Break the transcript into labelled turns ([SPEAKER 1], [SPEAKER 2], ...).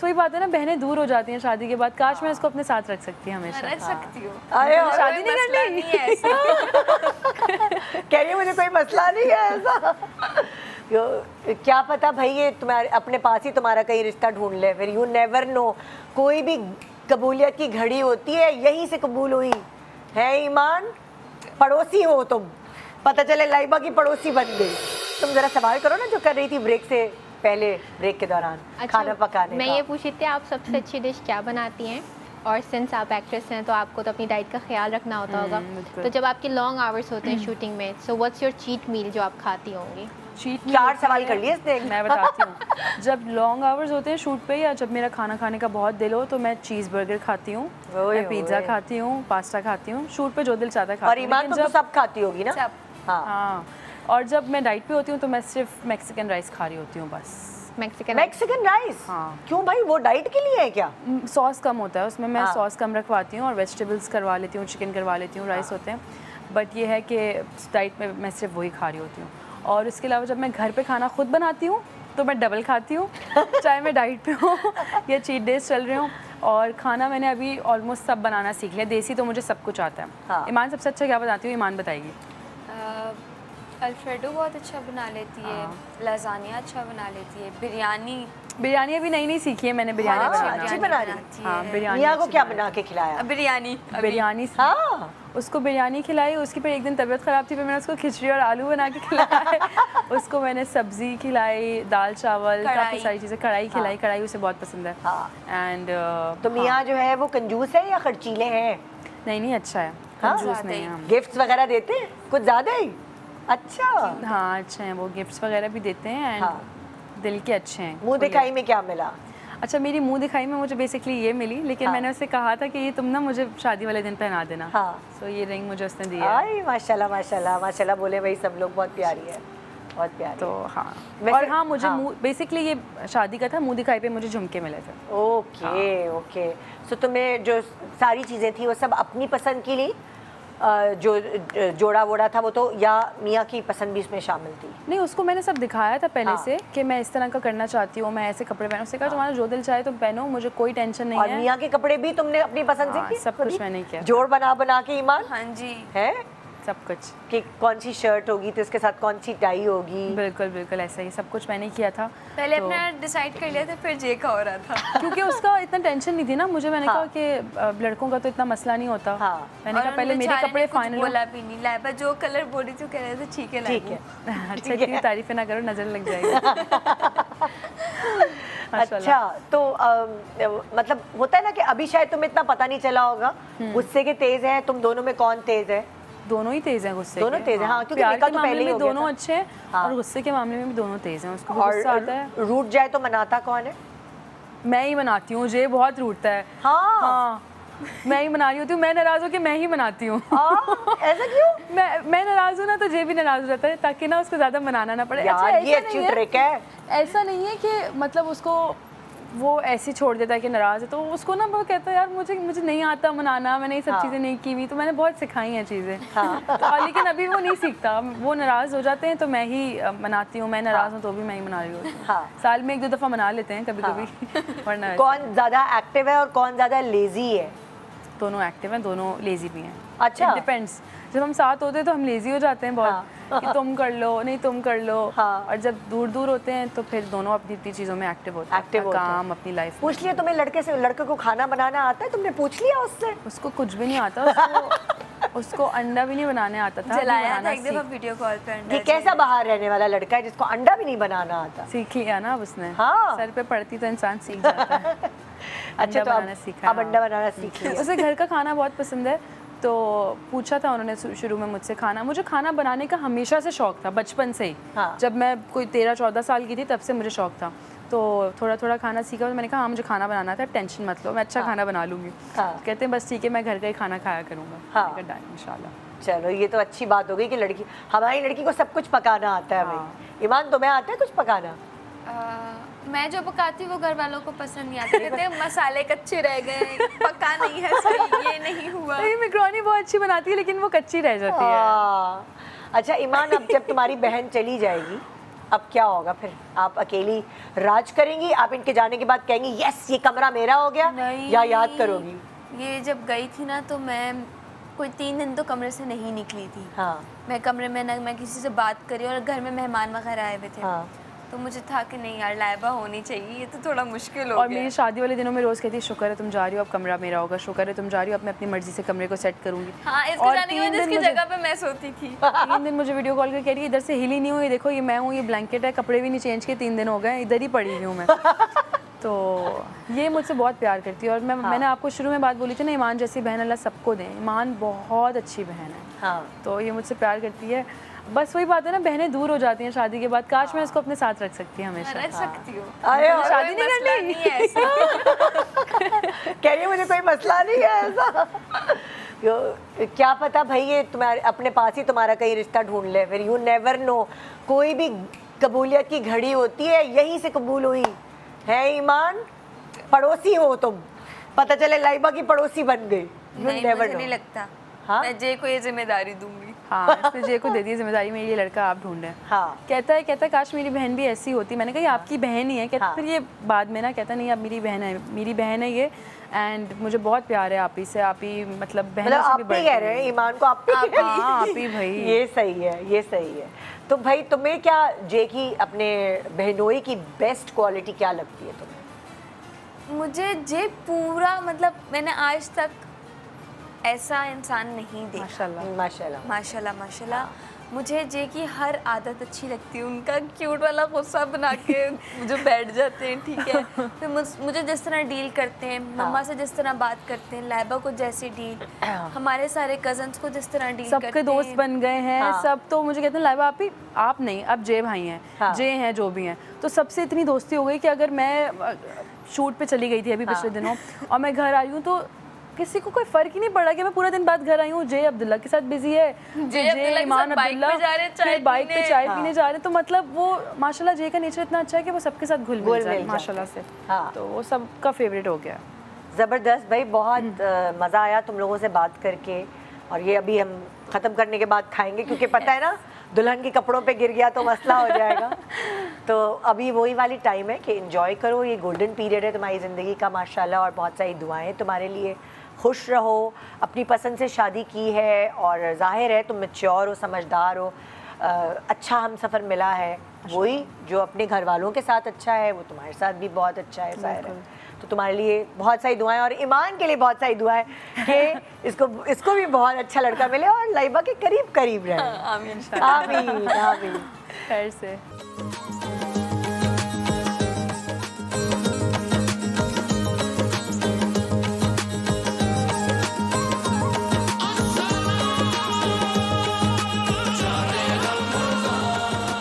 [SPEAKER 1] वही बात है ना, बहनें दूर हो जाती हैं शादी के बाद। काश मैं इसको अपने साथ रख सकती हूँ हमेशा।
[SPEAKER 2] रख सकती हूँ,
[SPEAKER 1] शादी नहीं करनी
[SPEAKER 2] है ऐसा।
[SPEAKER 3] कह रही है मुझे कोई मसला नहीं है ऐसा। क्या पता भाई ये तुम्हारे अपने पास ही तुम्हारा कहीं रिश्ता ढूंढ ले, फिर यू नेवर नो। कोई भी कबूलियत की घड़ी होती है, यहीं से कबूल हुई है। ईमान, पड़ोसी हो तुम, पता चले लाइबा की पड़ोसी बन गई। तुम जरा सवाल करो ना जो कर रही थी ब्रेक से पहले, ब्रेक के दौरान।
[SPEAKER 4] अच्छा,
[SPEAKER 3] खाना पकाने
[SPEAKER 4] मैं
[SPEAKER 3] का।
[SPEAKER 4] ये पूछ रही थी आप सबसे अच्छी डिश क्या बनाती हैं? और सिंस आप एक्ट्रेस हैं तो आपको तो अपनी डाइट का ख्याल रखना होता होगा, तो जब आपके लॉन्ग आवर्स होते हैं शूटिंग में, so what's your cheat meal जो आप खाती होंगी?
[SPEAKER 1] चीट
[SPEAKER 3] 4 सवाल कर लिए इसने।
[SPEAKER 1] मैं बताती हूँ। जब लॉन्ग आवर्स होते हैं शूट पे, या जब मेरा खाना खाने का बहुत दिल हो, तो मैं चीज़ बर्गर खाती हूँ, मैं पिज़्ज़ा खाती हूँ, पास्ता खाती हूँ। शूट पे जो दिल चाहता है खाती हूँ।
[SPEAKER 3] और ईमान तुम तो सब खाती होगी ना?
[SPEAKER 2] सब।
[SPEAKER 1] हाँ। और जब मैं डाइट पे होती हूँ तो मैं सिर्फ मैक्सिकन राइस खा रही होती हूँ बस।
[SPEAKER 4] Mexican
[SPEAKER 3] rice?
[SPEAKER 1] हाँ।
[SPEAKER 3] क्यों भाई, वो डाइट के लिए है क्या?
[SPEAKER 1] सॉस कम होता है उसमें, मैं
[SPEAKER 3] हाँ।
[SPEAKER 1] सॉस कम रखवाती हूँ और वेजिटेबल्स करवा लेती हूँ, चिकन करवा लेती हूँ, राइस होते हैं। बट ये है कि डाइट में मैं सिर्फ वही खा रही होती हूँ। और इसके अलावा जब मैं घर पे खाना खुद बनाती हूँ तो मैं डबल खाती हूँ, चाहे मैं डाइट पे हूँ या चीट डेज चल रहे हूँ। और खाना मैंने अभी ऑलमोस्ट सब बनाना सीख लिया। देसी तो मुझे सब कुछ आता है।
[SPEAKER 3] हाँ।
[SPEAKER 1] ईमान सबसे अच्छा क्या बताती हूँ? ईमान बताएगी।
[SPEAKER 2] अल्फ्रेडो बहुत अच्छा बना लेती है, लजानिया अच्छा बना लेती है, बिरयानी
[SPEAKER 1] अभी नई सीखी है मैंने बिरयानी
[SPEAKER 3] हाँ,
[SPEAKER 1] बनाना।
[SPEAKER 3] अच्छी बना रही।
[SPEAKER 1] हाँ, बिरयानी
[SPEAKER 3] मियाँ को
[SPEAKER 1] अच्छी
[SPEAKER 3] क्या
[SPEAKER 1] बनाती
[SPEAKER 3] बना के खिलाया?
[SPEAKER 1] बिरयानी।
[SPEAKER 3] हाँ,
[SPEAKER 1] उसको बिरयानी खिलाई, उसकी फिर एक दिन तबीयत ख़राब थी, फिर मैंने उसको खिचड़ी और आलू बना के खिलाया। उसको मैंने सब्ज़ी खिलाई, दाल चावल, काफ़ी सारी चीज़ें, कढ़ाई खिलाई। कढ़ाई उसे बहुत पसंद है।
[SPEAKER 3] हाँ।
[SPEAKER 1] एंड
[SPEAKER 3] तो मियाँ जो है वो कंजूस है या खर्चीले हैं?
[SPEAKER 1] नहीं अच्छा है,
[SPEAKER 3] हाँ?
[SPEAKER 1] कंजूस नहीं है हम।
[SPEAKER 3] गिफ्ट्स वगैरह देते हैं कुछ ज़्यादा ही? अच्छा।
[SPEAKER 1] हाँ अच्छे हैं वो, गिफ्ट्स वगैरह भी देते हैं एंड दिल के अच्छे हैं।
[SPEAKER 3] मुँह दिखाई में क्या मिला?
[SPEAKER 1] अच्छा, मेरी मुंह दिखाई में मुझे बेसिकली ये मिली, लेकिन मैंने उससे कहा था कि ये तुम ना मुझे शादी वाले दिन पहना देना।
[SPEAKER 3] हाँ।
[SPEAKER 1] सो ये रिंग मुझे उसने दी है।
[SPEAKER 3] आई माशाल्लाह माशाल्लाह माशाल्लाह बोले भाई सब लोग, बहुत प्यारी है, बहुत प्यारी।
[SPEAKER 1] तो हाँ,
[SPEAKER 3] वैसे-
[SPEAKER 1] और हाँ मुझे
[SPEAKER 3] हाँ।
[SPEAKER 1] बेसिकली ये शादी का था, मुंह दिखाई पे मुझे झुमके मिले थे।
[SPEAKER 3] Okay okay. सो तुम्हें जो सारी चीज़ें थी वो सब अपनी पसंद की ली? जो जोड़ा वोड़ा था वो तो, या मियाँ की पसंद भी इसमें शामिल थी?
[SPEAKER 1] नहीं, उसको मैंने सब दिखाया था पहले
[SPEAKER 3] हाँ।
[SPEAKER 1] से कि मैं इस तरह का करना चाहती हूँ, मैं ऐसे कपड़े पहनूं। उससे कहा तुम्हारा जो दिल चाहे तुम पहनो, मुझे कोई टेंशन नहीं
[SPEAKER 3] और
[SPEAKER 1] है।
[SPEAKER 3] मियाँ के कपड़े भी तुमने अपनी पसंद से
[SPEAKER 1] हाँ,
[SPEAKER 3] किए?
[SPEAKER 1] सब
[SPEAKER 3] खुद
[SPEAKER 1] कुछ
[SPEAKER 3] ही?
[SPEAKER 1] मैंने किया।
[SPEAKER 3] जोड़ बना बना के ईमान?
[SPEAKER 2] हाँ जी,
[SPEAKER 3] है
[SPEAKER 1] सब कुछ,
[SPEAKER 3] कि कौन सी शर्ट होगी तो इसके साथ कौन सी टाई होगी?
[SPEAKER 1] बिल्कुल बिल्कुल ऐसा ही सब कुछ मैंने किया था।
[SPEAKER 2] पहले
[SPEAKER 1] तो-
[SPEAKER 2] अपना डिसाइड कर लिया था, फिर जे का हो रहा था।
[SPEAKER 1] क्योंकि उसका इतना टेंशन नहीं थी ना मुझे। मैंने कहा कि लड़कों का तो इतना मसला नहीं होता।
[SPEAKER 3] हाँ।
[SPEAKER 1] मैंने कहा पहले मेरे कपड़े फाइनल
[SPEAKER 2] बोला भी नहीं, लाइबा जो कलर बोल रही थी कह रहे थे ठीक है
[SPEAKER 3] ठीक है।
[SPEAKER 1] अच्छा, इतनी तारीफें ना करो, नजर लग जाएगी।
[SPEAKER 3] अच्छा, तो मतलब होता है ना कि अभी शायद तुम्हें इतना पता नहीं चला होगा, गुस्से के तेज हैं तुम, दोनों में कौन तेज है?
[SPEAKER 1] दोनों ही तेज हैं गुस्से
[SPEAKER 3] दोनों
[SPEAKER 1] के।
[SPEAKER 3] तेज हैं, हाँ, क्योंकि
[SPEAKER 1] प्यार
[SPEAKER 3] निकाह
[SPEAKER 1] के
[SPEAKER 3] तो पहले
[SPEAKER 1] मामले
[SPEAKER 3] ही
[SPEAKER 1] में
[SPEAKER 3] हो गया
[SPEAKER 1] दोनों
[SPEAKER 3] था।
[SPEAKER 1] अच्छे हैं
[SPEAKER 3] हाँ।
[SPEAKER 1] और गुस्से के मामले में भी दोनों तेज हैं। उसको भी गुस्सा आता है।
[SPEAKER 3] और रूठ जाए तो मनाता कौन है?
[SPEAKER 1] मैं ही मनाती हूँ, ये बहुत रूठता है।
[SPEAKER 3] हाँ।
[SPEAKER 1] मैं ही मना रही होती हूँ, मैं नाराज हो के मैं ही मनाती हूँ।
[SPEAKER 3] ऐसा क्यों?
[SPEAKER 1] मैं नाराज हूँ ना तो ये भी नाराज हो जाता है, ताकि ना उसको ज्यादा मनाना ना पड़े।
[SPEAKER 3] यार
[SPEAKER 1] अच्छा,
[SPEAKER 3] ये
[SPEAKER 1] ऐसा
[SPEAKER 3] अच्छी
[SPEAKER 1] नहीं है,
[SPEAKER 3] ट्रिक है।
[SPEAKER 1] ऐसा नहीं है कि मतलब उसको वो ऐसे छोड़ देता है कि नाराज है तो उसको ना वो कहता है यार मुझे नहीं आता मनाना, मैंने ये सब चीज़ें नहीं की हुई। तो मैंने बहुत सिखाई हैं चीज़ें। तो लेकिन अभी वो नहीं सीखता, वो नाराज़ हो जाते हैं तो मैं ही मनाती हूँ। मैं नाराज़ हूँ तो भी मैं ही मना रही हूँ। साल में 1-2 दफ़ा मना लेते हैं कभी कभी। वरना
[SPEAKER 3] कौन ज़्यादा एक्टिव है और कौन ज़्यादा लेजी है?
[SPEAKER 1] दोनों एक्टिव हैं, दोनों लेजी भी हैं।
[SPEAKER 3] अच्छा।
[SPEAKER 1] डिपेंड्स। जब हम साथ होते हैं तो हम लेजी हो जाते हैं बहुत, कि तुम कर लो, नहीं तुम कर लो। और जब दूर दूर होते हैं तो फिर दोनों अपनी अपनी चीज़ों में एक्टिव होते हैं, अपना काम, अपनी लाइफ।
[SPEAKER 3] पूछ लिया तुम्हें लड़के को खाना बनाना आता है? तुमने पूछ लिया उससे?
[SPEAKER 1] उसको कुछ भी नहीं आता। उसको अंडा भी नहीं बनाने आता था।
[SPEAKER 2] जलाया था एक दफा वीडियो कॉल पे अंडा।
[SPEAKER 3] ये कैसा बाहर रहने वाला लड़का है जिसको अंडा भी नहीं बनाना आता?
[SPEAKER 1] सीख लिया ना अब उसने।
[SPEAKER 3] हाँ।
[SPEAKER 1] सर पे पड़ती तो इंसान सीख जाता है।
[SPEAKER 3] अच्छा, तो अब अंडा बनाना सीख लिया।
[SPEAKER 1] उसे घर का खाना बहुत पसंद है, तो पूछा था उन्होंने शुरू में मुझसे खाना। मुझे खाना बनाने का हमेशा से शौक था, बचपन से ही।
[SPEAKER 3] हाँ।
[SPEAKER 1] जब मैं कोई 13-14 साल की थी तब से मुझे शौक था। तो थोड़ा थोड़ा खाना सीखा तो मैंने कहा हाँ मुझे खाना बनाना था, टेंशन मत लो, मैं अच्छा खाना बना लूँगी। कहते हैं बस ठीक है, मैं घर का ही खाना खाया करूँगा।
[SPEAKER 3] हाँ।
[SPEAKER 1] इंशाल्लाह।
[SPEAKER 3] चलो ये तो अच्छी बात हो गई कि हमारी लड़की को सब कुछ पकाना आता है। भाई ईमान तुम्हें आता है कुछ पकाना?
[SPEAKER 2] मैं जो पकाती हूँ वो घर वालों को पसंद नहीं आता, कहते हैं मसाले कच्चे रह गए, पका नहीं है सही, ये नहीं हुआ।
[SPEAKER 1] नहीं, मैक्रोनी बहुत अच्छी बनाती है लेकिन वो कच्ची रह जाती है।
[SPEAKER 3] अच्छा ईमान, अब जब तुम्हारी बहन चली जाएगी, अब क्या होगा फिर? आप अकेली राज करेंगी? आप इनके जाने के बाद कहेंगी यस ये कमरा मेरा हो गया,
[SPEAKER 2] नहीं,
[SPEAKER 3] या याद करोगी?
[SPEAKER 2] ये जब गई थी ना तो मैं कोई 3 दिन तो कमरे से नहीं निकली थी।
[SPEAKER 3] हाँ
[SPEAKER 2] मैं कमरे में ना मैं किसी से बात करी, और घर में मेहमान वगैरह आए हुए थे।
[SPEAKER 3] हाँ।
[SPEAKER 2] तो मुझे था कि नहीं यार लाइबा होनी चाहिए, ये तो थोड़ा मुश्किल हो
[SPEAKER 1] और
[SPEAKER 2] गया।
[SPEAKER 1] मेरी शादी वाले दिनों में रोज़ कहती है शुक्र है तुम जा रही हो, अब कमरा मेरा होगा, शुक्र है तुम जा रही हो, अब मैं अपनी मर्जी से कमरे को सेट करूंगी।
[SPEAKER 2] हाँ, इसके
[SPEAKER 1] और
[SPEAKER 2] जाने के
[SPEAKER 1] 3
[SPEAKER 2] बाद
[SPEAKER 1] दिन
[SPEAKER 2] इसकी
[SPEAKER 1] मुझे-
[SPEAKER 2] जगह पे मैं सोती थी।
[SPEAKER 1] 3 दिन मुझे वीडियो कॉल करके कह रही है इधर से हिली नहीं हुई, देखो ये मैं हूँ, ये ब्लैंकेट है, कपड़े भी नहीं चेंज किए, 3 दिन हो गए, इधर ही पड़ी हुई हूँ मैं। तो ये मुझसे बहुत प्यार करती है। और मैंने आपको शुरू में बात बोली थी ना, ईमान जैसी बहन अल्लाह सबको दें। ईमान बहुत अच्छी बहन है।
[SPEAKER 3] हाँ।
[SPEAKER 1] तो ये मुझसे प्यार करती है। बस वही बात है ना, बहनें दूर हो जाती हैं शादी के बाद, काश मैं इसको अपने साथ रख सकती हमेशा।
[SPEAKER 2] रख सकती हूँ।
[SPEAKER 3] अरे
[SPEAKER 1] मैंने शादी नहीं कर ली।
[SPEAKER 2] नहीं है ऐसा।
[SPEAKER 3] कह रही है मुझे कोई मसला नहीं है ऐसा। क्या पता भाई ये तुम्हारे अपने पास ही तुम्हारा कहीं रिश्ता ढूंढ ले, फिर यू नेवर नो। कोई भी कबूलियत की घड़ी होती है, यहीं से कबूल हुई है। ईमान पड़ोसी हो तुम, पता चले लाइबा की पड़ोसी बन गई। यू
[SPEAKER 2] नहीं,
[SPEAKER 3] नेवर
[SPEAKER 2] मुझे नहीं
[SPEAKER 3] नो।
[SPEAKER 2] लगता।
[SPEAKER 3] हाँ?
[SPEAKER 2] मैं जे को ये जिम्मेदारी दूंगी।
[SPEAKER 1] हाँ, इसने जे को दे दी जिम्मेदारी, मेरे लिए लड़का आप ढूंढे।
[SPEAKER 3] हाँ।
[SPEAKER 1] कहता है काश मेरी बहन भी ऐसी होती। मैंने कहा ये आपकी बहन ही है। कहता
[SPEAKER 3] हाँ।
[SPEAKER 1] फिर ये बाद में ना कहता नहीं अब मेरी बहन है, मेरी बहन है ये, एंड मुझे बहुत प्यार है आप ही से। आप ही मतलब बहनों
[SPEAKER 3] मतलब
[SPEAKER 1] से
[SPEAKER 3] आप
[SPEAKER 1] भी
[SPEAKER 3] भी
[SPEAKER 1] बढ़
[SPEAKER 3] कह
[SPEAKER 1] के
[SPEAKER 3] रहे हैं
[SPEAKER 1] हैं।
[SPEAKER 3] ईमान को आप ही
[SPEAKER 1] हाँ, आप ही भाई।
[SPEAKER 3] ये सही है, ये सही है। तो भाई तुम्हें क्या जे की अपने बहनोई की बेस्ट क्वालिटी क्या लगती है तुम्हें?
[SPEAKER 2] मुझे जे पूरा मतलब मैंने आज तक ऐसा इंसान नहीं देखा।
[SPEAKER 1] माशाल्लाह।
[SPEAKER 3] माशाल्लाह।
[SPEAKER 2] माशाल्लाह माशाल्लाह। मुझे जे की हर आदत अच्छी लगती है। उनका क्यूट वाला गुस्सा बना के जो बैठ जाते हैं, ठीक है। फिर मुझे जिस तरह डील करते हैं, मम्मा से जिस तरह बात करते हैं, लाइबा को जैसे डील, हमारे सारे कजन्स को जिस तरह डील करते
[SPEAKER 1] सबके
[SPEAKER 2] हैं।
[SPEAKER 1] दोस्त बन गए हैं।
[SPEAKER 3] हाँ।
[SPEAKER 1] सब तो मुझे कहते हैं लाइबा आप नहीं, अब जे भाई हैं।
[SPEAKER 3] हाँ।
[SPEAKER 1] जे हैं जो भी हैं, तो सबसे इतनी दोस्ती हो गई कि अगर मैं शूट पे चली गई थी अभी पिछले दिनों और मैं घर आई हूँ तो किसी को कोई फर्क ही नहीं पड़ा कि मैं पूरा दिन बाद घर आई हूँ। जे अब्दुल्ला के साथ बिजी है,
[SPEAKER 2] जे अब्दुल्ला के
[SPEAKER 1] ईमान
[SPEAKER 2] साथ बाइक
[SPEAKER 1] अब्दुल्ला
[SPEAKER 2] पे जा रहे हैं, चाय
[SPEAKER 1] फिर बाइक पे
[SPEAKER 2] पीने।
[SPEAKER 1] चाय पीने जा रहे हैं। तो मतलब वो माशाल्लाह जे का नेचर इतना अच्छा है कि वो सबके साथ घुल मिल जाए
[SPEAKER 3] जाता
[SPEAKER 1] माशाल्लाह से।
[SPEAKER 3] हाँ।
[SPEAKER 1] तो वो सबका फेवरेट हो गया।
[SPEAKER 3] ज़बरदस्त भाई, बहुत मज़ा आया तुम लोगों से बात करके। और ये अभी हम ख़त्म करने के बाद खाएंगे, क्योंकि पता है ना दुल्हन के कपड़ों पे गिर गया तो मसला हो जाएगा। तो अभी वही वाली टाइम है कि एंजॉय करो, ये गोल्डन पीरियड है तुम्हारी ज़िंदगी का माशाल्लाह। और बहुत सारी दुआएं तुम्हारे लिए। खुश रहो, अपनी पसंद से शादी की है और ज़ाहिर है तुम मैच्योर हो, समझदार हो। अच्छा हम सफ़र मिला है, वही जो अपने घर वालों के साथ अच्छा है वो तुम्हारे साथ भी बहुत अच्छा है, ज़ाहिर है। तो तुम्हारे लिए बहुत सारी दुआएं, और ईमान के लिए बहुत सारी दुआएं कि इसको भी बहुत अच्छा लड़का मिले और लाइबा के करीब करीब रहे।
[SPEAKER 2] आमीन।
[SPEAKER 3] आमीन आमीन।
[SPEAKER 1] खैर से।